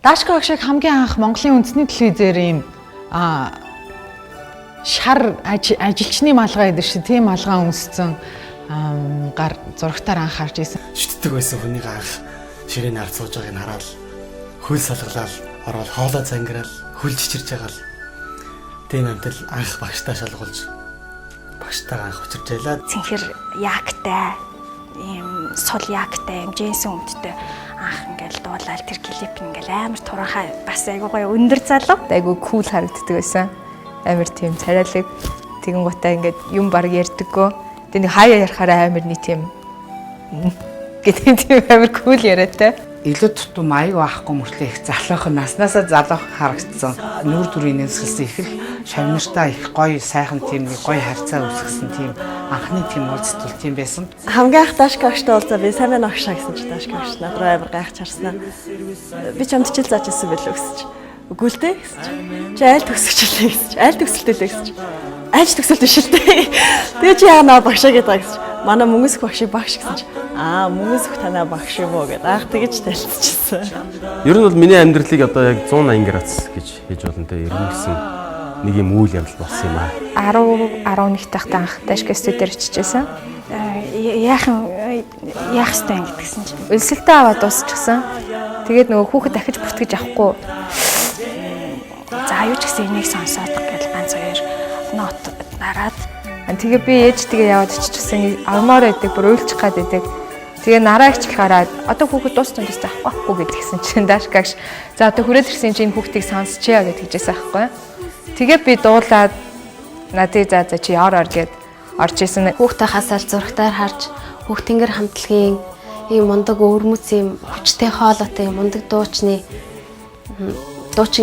Дашка багшийг хамгийн анх Монголын үндэсний телевизээр ийм шар ажилчны малгай гэдэг шиг тийм малгай үнссэн гар зурагтаар анхаарч ирсэн. Шүтдэг байсан хүнийг анх ширээний ард сууж байгааг нь хараад хөл салгалаад ороод хоолоо зангираад хөл чичирж байгаа л тийм амтал анх багштаа шалгуулж багштайгаа анх учирч байлаа. Цэнхэр яагтай ийм сул яагтай юм джинсэн өмдтэй анх ингээл дуулаад тэр клип ингээл амар турхаа бас айгуу гоё өндөр залуу айгуу кул харагддаг байсан. Амар тийм царайлаг тэгэн гутаа ингээд юм баг ярьдаггүй. Тэгээ хаяа ярахаараа амар нэг тийм гэдэг тийм амар кул яриатай. Илүү тутам аяг авахгүй мөртлөө их залуухан наснаасаа залуух харагдсан. Нүүр төрийн нэсгэлсэн их л шавнартаа их гоё сайхан тийм нэг гоё харьцаа үүсгэсэн тийм анхны тийм уулзалт тийм байсан. Хамгийн анх Дашка багштай уулзаа би сайн байна агшаа гэсэн чи Дашка багш над руу амар гайхаж харснаа. Би ч амтчил зааж ирсэн байлоо гэсэн чи. Үгүй л дээ гэсэн чи. Чи айл төгсөчлээ гэсэн чи. Айл төгсөлтөө гэсэн чи. Айлч төгсөлт биш л дээ. Тэгээ чи яанаа багшаа гэдэг гэсэн чи. Манай мөнгөсөх багшийг багш гэсэн чи. Мөнгөсөх танаа багш юм уу гэдэг. Анх тэгэж танилцчихсан. Ер нь бол миний амьдралыг одоо яг 180 градус гэж хийж болно те. Ирмэгсэн нэг юм үйл явдал болсон юм аа. 10 11 тахта анх Дашка студиэр очижсэн. яах ёстой юм гэдгсэн чинь Өлсөлтөө аваад дуусчихсан. Тэгээд нөгөө хүүхэд дахиж бүртгэж авахгүй. За юу ч гэсэн энийг сонсоод гэл ганц хоёр нот дараад Тэгээ би ээжтэйгээ яваад очижсэн. Авмаар байдаг, бүр уйлчих гад байдаг. Тэгээ нараа их хараад одоо хүүхэд дууссан гэсэн авахгүй гэдгсэн чинь Дашкагш за одоо хүрээд ирсэн чинь хүүхдийг сонсчээ гэж хэлжсэн байхгүй. Тэгээ би дуулаад надыг за чи ор гэд орж исэн. Хүүхдээ хасаал зурагтаар харж хүүхдингэр хамтлагийн ийм мундаг өвөрмөц ийм хүчтэй хоолойтой мундаг дуучин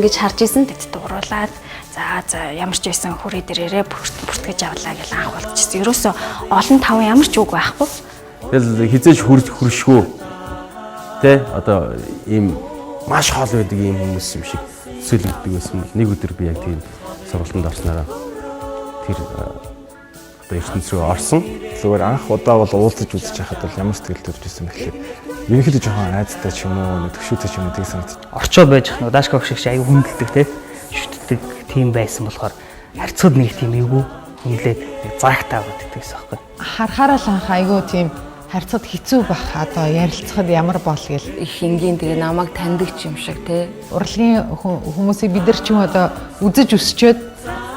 гэж харж исэн. тэд дууруулаад за ямар ч байсан хүрээ дээрээ бүртгэж авлаа гэж анх болчихсон. Ерөөсөө олон таван ямар ч үг байхгүй. Тэгэл хизээж хүршгүй. Тэ одоо ийм маш хоол байдаг ийм хүмүүс юм шиг төсөөлөгддөг байсан бол нэг өдөр би яг тийм сургалтанд орснараа тэр одоо ертөнц рүү орсон. Зүгээр анх удаа бол уулзаж үзэж байхад бол ямар сэтгэл төрж ирсэн бэ гэхээр ерөнхийдөө жоохон айцтай ч юм уу, төвшөөтэй ч юм уу тийм санагдаж. Орчоо байж хнаа Дашка багш шиг аяг хүндэлдэг те. Шүтдэг тийм байсан болохоор харьцууд нэг тийм эвгүй хүнлээд заагтаа боддог гэсэн байхгүй. Харахаараа л анх айгүй тийм харьцаад хэцүү бах одоо ярилцахад ямар бол гэл их энгийн тэгээ намайг таньдаг юм шиг те. Урлагийн хүмүүсийг бид нар ч юм одоо үзэж өсчөөд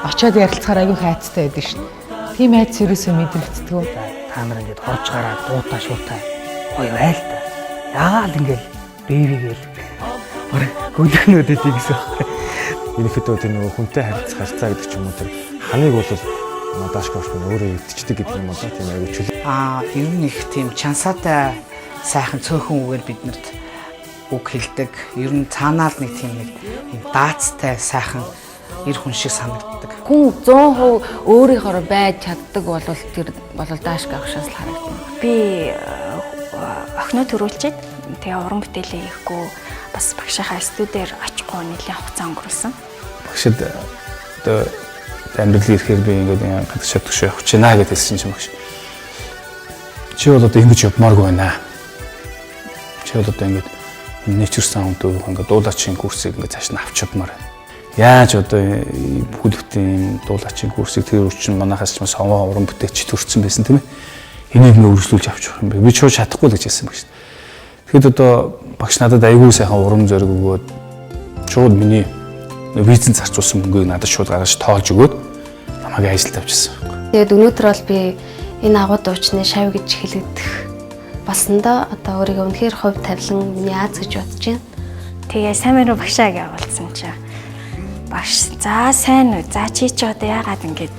очиод ярилцахаар айгүй хайцтай байдаг шин. Тийм айц ерөөсөө мэдрэгддэг. Та нар ингээд орж гараад дуудаа шуутай гоё байл та. Яагаад ингээд бэвигээл гөлгнөдөд ийгсэн байхгүй. Ерөнхийдөө тэр нөгөө хүнтэй харьцаа гэдэг ч юм уу тэр ханыг бол Дашка багш нь өөрөө өвдчихдэг гэдэг юм болоо тийм аягүй чөл. Ер нь их тийм чансаатай сайхан цөөхөн үгээр биднэрт үг хэлдэг. Ер нь цаанаал нэг тийм нэг даацтай сайхан эр хүн шиг санагддаг. Хүн 100% өөрийнхөө байж чаддаг бол тэр Дашка багшаас л харагдана. Би охиноо төрүүлчихэд тэгээ уран бүтээлээ хийхгүй бас багшийнхаа студиэр очихгүй нэлээд хугацаа өнгөрүүлсэн. Багшид одоо амьдрал ирэхээр би ингээд гадагшаа төгшөө явах гэж байна гэж хэлсэн чинь багш. Чи бол одоо ингэж явмааргүй байна. Чи бол одоо ингээд nature sound дуу ингээд дуулаачийн курсыг ингээд цааш нь авч явмаар байна. Яаж одоо бүхэлдээ дуулаачийн курсыг тэр үрчин манахаас ч маш овоо уран бүтээч төрсэн байсан тийм ээ. Энийг нэ өргөжлүүлж авч явах юм бэ. Би ч чадахгүй л гэж хэлсэн багш. Тэгэхэд одоо багш надад аягүй сайхан урам зориг өгөөд шууд миний визэн зарцуулсан мөнгөийг надад шууд гаргаж тоолж өгөөд намайг ажилд авчихсан. Тэгээд өнөөдөр бол би энэ агуу дуучны шав гэж хэлэгдэх болсондоо одоо өөрийгөө үнэхээр хувь тавилан миний аз гэж бодож байна. Тэгээ сайн мөрөө багшаа гэж уулзсан чинь багш за сайн уу за чи ч одоо яагаад ингэж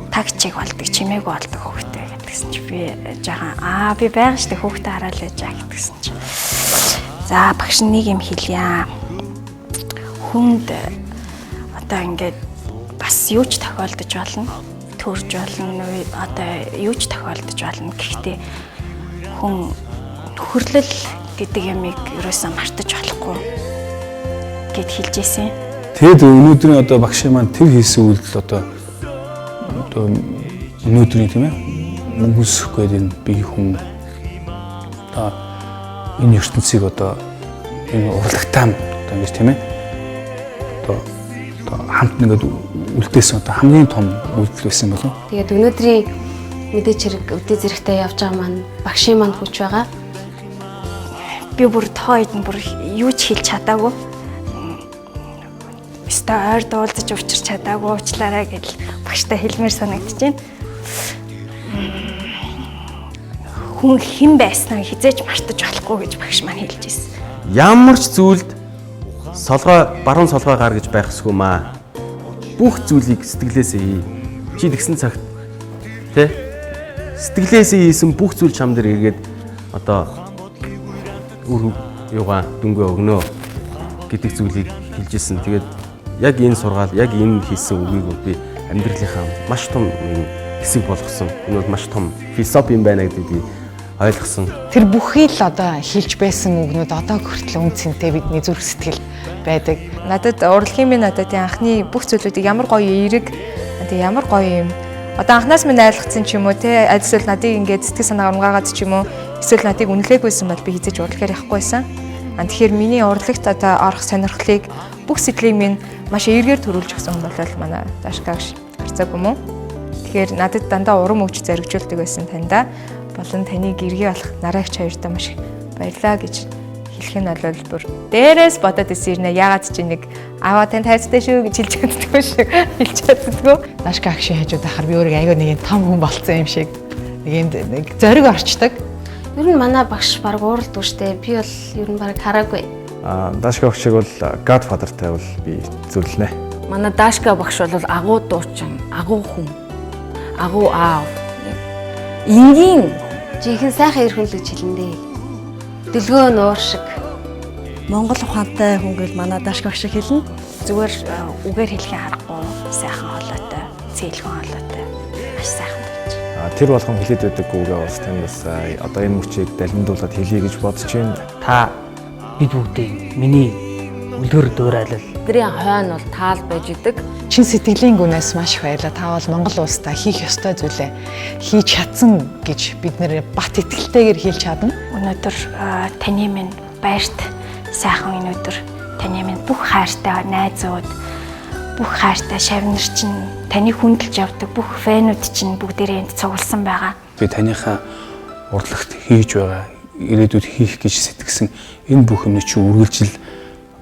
тагчиг болдог чимээг болдог хөвгтэй гэдгсэн чи би жаахан би байгаа штэ хөвгтэй хараад л яа гэдгсэн чи за багш нэг юм хэлье хүнд одоо ингэж бас юу ч тохиолдож болно төрж болно одоо юу ч тохиолдож болно гэхдээ хүн нөхөрлөл гэдэг ямыг ерөөсөө мартаж болохгүй гэд хэлж ийсэн. Тэгэд өнөөдрийн одоо багшийн маань тэр хийсэн үйлдэл одоо өнөөдрийн тийм ээ мөнгөсөхгүй энэ бие хүн одоо энэ ертөнцийг одоо энэ урлагтаан одоо ингэж тийм ээ. Одоо хамт нэгэд үлдээсэн одоо хамгийн том үйлдэл байсан болов. Тэгээд өнөөдрийн мэдээч хэрэг өдөө зэрэгтэй явж байгаа маань багшийн манд хүч байгаа. Би бүр тооёд нь бүр юу ч хэлж чадаагүй. Өстө ойр дуулдаж учирч чадаагүй уучлаарай гэж багштай хэлмээр санагдаж байна. Хүн хэн байснаа хизээж мартаж болохгүй гэж багш маань хэлж ирсэн. Ямар ч зүйлд баруун солгой гар гэж байх ёсгүй маа. Бүх зүйлийг сэтгэлээсээ хий. Чи тэгсэн цагт тэ сэтгэлээсээ хийсэн бүх зүйл чам дээр эргээд одоо үр юугаа дүнгээ өгнө гэдэг зүйлийг хэлжсэн. Тэгээд яг энэ сургаал, яг энэ хийсэн үгийг би амьдралынхаа маш том хэсэг болгосон. Энэ бол маш том философи юм байна гэдгийг ойлгосон. Тэр бүхий л одоо хэлж байсан үгнүүд одоо хүртэл үнцэнтэй бидний зүрх сэтгэл байдаг. Надад урлагийн минь надад анхны бүх зүйлүүдийг ямар гоё эерэг ямар гоё юм. Одоо анхнаас минь ойлгоцсон ч юм уу те альсэл надыг ингээд сэтгэл санаагаар унгаагаад ч юм уу эсвэл надыг үнэлээгүйсэн бол би хизэж урлагаар явахгүйсэн. Тэгэхээр миний урлагт одоо орох сонирхлыг бүх сэтгэлийг минь маш эергээр төрүүлж өгсөн хүн бол манай Дашкагш харцааг юм уу. Тэгэхээр надад дандаа урам өгч зоригжуулдаг байсан таньда. Болон таны гэргий болох нараагч хоёртаа маш баярлаа гэж хэлэх нь бол бүр дээрээс бодоод ирсэн нэ ягаад чи нэг аваа тань хайрцтай шүү гэж хэлж чаддгүй шүү хэлж чаддгүй. Дашкагшийн хажууд ахаар би өөрөө аяга нэг том хүн болцсон юм шиг нэг зориг орчдөг. Ер нь манай багш баг ууралдгүй штэ. Би бол ер нь баг хараагүй. Дашкагш шиг бол Godfather-тай бол би зөвлөнэ. Манай Дашка багш бол агуу дуучин, агуу хүн, агуу аав. Энгийн жинхэнэ сайхан эр хүн л гэж хэлэндээ. Дэлгөө нуур шиг. Монгол ухаантай хүн гэл манай Дашка багш хэлнэ. Зүгээр үгээр хэлхийн харахгүй сайхан хоолойтой, цэглэн хоолойтой. Маш сайхан дууч. Тэр болгон хэлээд байдаг үгээ бас тань бас одоо энэ мөчийг далимдуулаад хэлье гэж бодож байна. Та бид бүгдийг миний үлгэр дуурайлал. Бидний хойно бол таал байж идэг. Чин сэтгэлийн гүнээс маш их баярлалаа. Та бол Монгол улстай хийх ёстой зүйлээ хийж чадсан гэж бид нэр бат итгэлтэйгээр хэлж чадна. Өнөөдөр таны минь баярт сайхан өнөөдөр таны минь бүх хайртай найзууд, бүх хайртай шавнар чинь таны хүндэлж явдаг бүх фэнүүд чинь бүгдээрээ энд цугласан байгаа. Би таныхаа урлагт хийж байгаа ирээдүйд хийх гэж сэтгэсэн энэ бүх юмны чи үргэлжил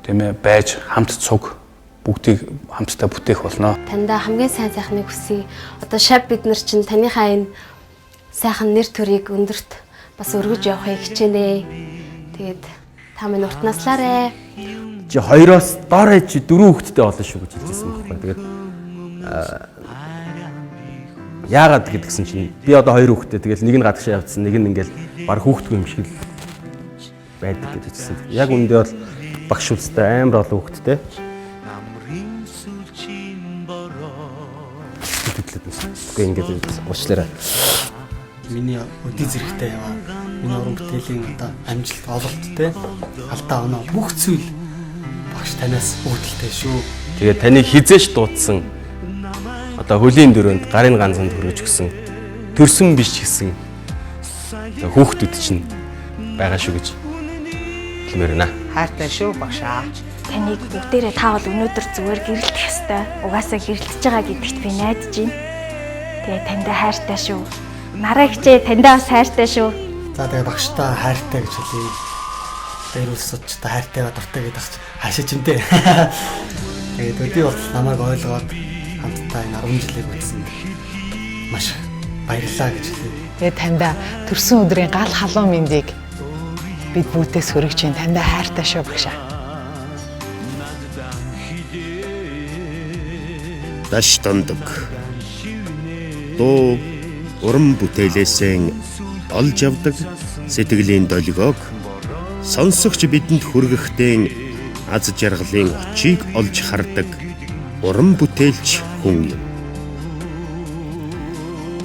тийм ээ байж хамт цуг бүгдийг хамтдаа бүтээх болно. Таньда хамгийн сайн сайхныг хүсье. Одоо шав бид нар чинь таныхаа энэ сайхан нэр төрийг өндөрт бас өргөж явахыг хичээнэ. Тэгээд та минь урт наслаарэ. Чи хоёроос доорой чи 4 хүүхэдтэй болно шүү гэж хэлжсэн байхгүй. Тэгээд яагаад гэдгсэн чинь би одоо 2 хүүхэдтэй тэгэл нэг нь гадагшаа явцсан, нэг нь ингээл баг хүүхдгүй юм шиг л байдаг гэж хэлсэн. Яг үндэ бол багш үлстэй амар олон хүүхэдтэй. Гэхдээ ингээд уучлаарай. Миний өдий зэрэгтэй яваа. Миний уран бүтээлийн одоо амжилт ололттой алдаа оноо бүх зүйл багш танаас үүдэлтэй шүү. Тэгээд таны хизээш дуудсан одоо хөлийн дөрөнд гарын ганцанд хүрэж гисэн төрсөн биш гэсэн хүүхдүүд чинь байгаа шүү гэж хэлмээр байна. Хайртай шүү багшаа. Таныг бүгдээрээ та бол өнөөдөр зүгээр гэрэлтэх ёстой. Угаасаа гэрэлтэж байгаа гэдэгт би найдаж байна. Тэгээ таньда хайртай шүү. Нараагчээ таньда бас хайртай шүү. За тэгээ багштай хайртай гэж хэлье. Дээрүүс суудчтай хайртай ба дуртай гэдэг ах хаашаа ч юм дээ. Тэгээд өдий бол намайг ойлгоод хамтдаа энэ 10 жилийг үтсэн. Маш баярлалаа гэж хэлье. Тэгээд таньда төрсөн өдрийн гал халуун мэндийг бид бүгдээс хүргэж чинь таньда хайртай шүү багшаа. Даш тондог. Дуу уран бүтээлээсээ олж авдаг сэтгэлийн долгиог сонсогч бидэнд хүргэхдээ аз жаргалын очийг олж хардаг уран бүтээлч хүн юм.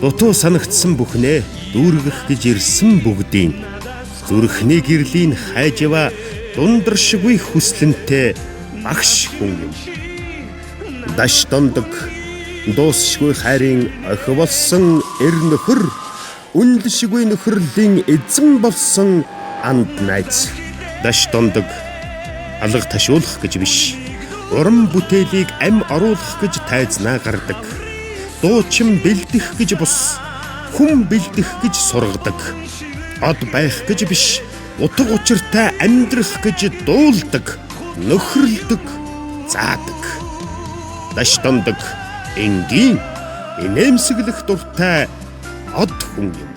Дутуу санагдсан бүхнээ дүүргэх гэж ирсэн бүгдийн зүрхний гэрлийн хайжва дундаршгүй хүслэнтэй багш хүн юм. Даш тондог дуусшгүй хайрын охи болсон эр нөхөр үнэлшгүй нөхрөлийн эзэн болсон анд найз. Даш тондог алга ташуулах гэж биш. Уран бүтээлийг ам оруулах гэж тайзнаа гардаг. Дуучин бэлдэх гэж бус, хүн бэлдэх гэж сургадаг. Од байх гэж биш, утга учиртай амьдрах гэж дуулдаг, нөхөрлөдөг, заадаг. Даш тондог, энгийн, инээмсэглэх дуртай од хүн юм.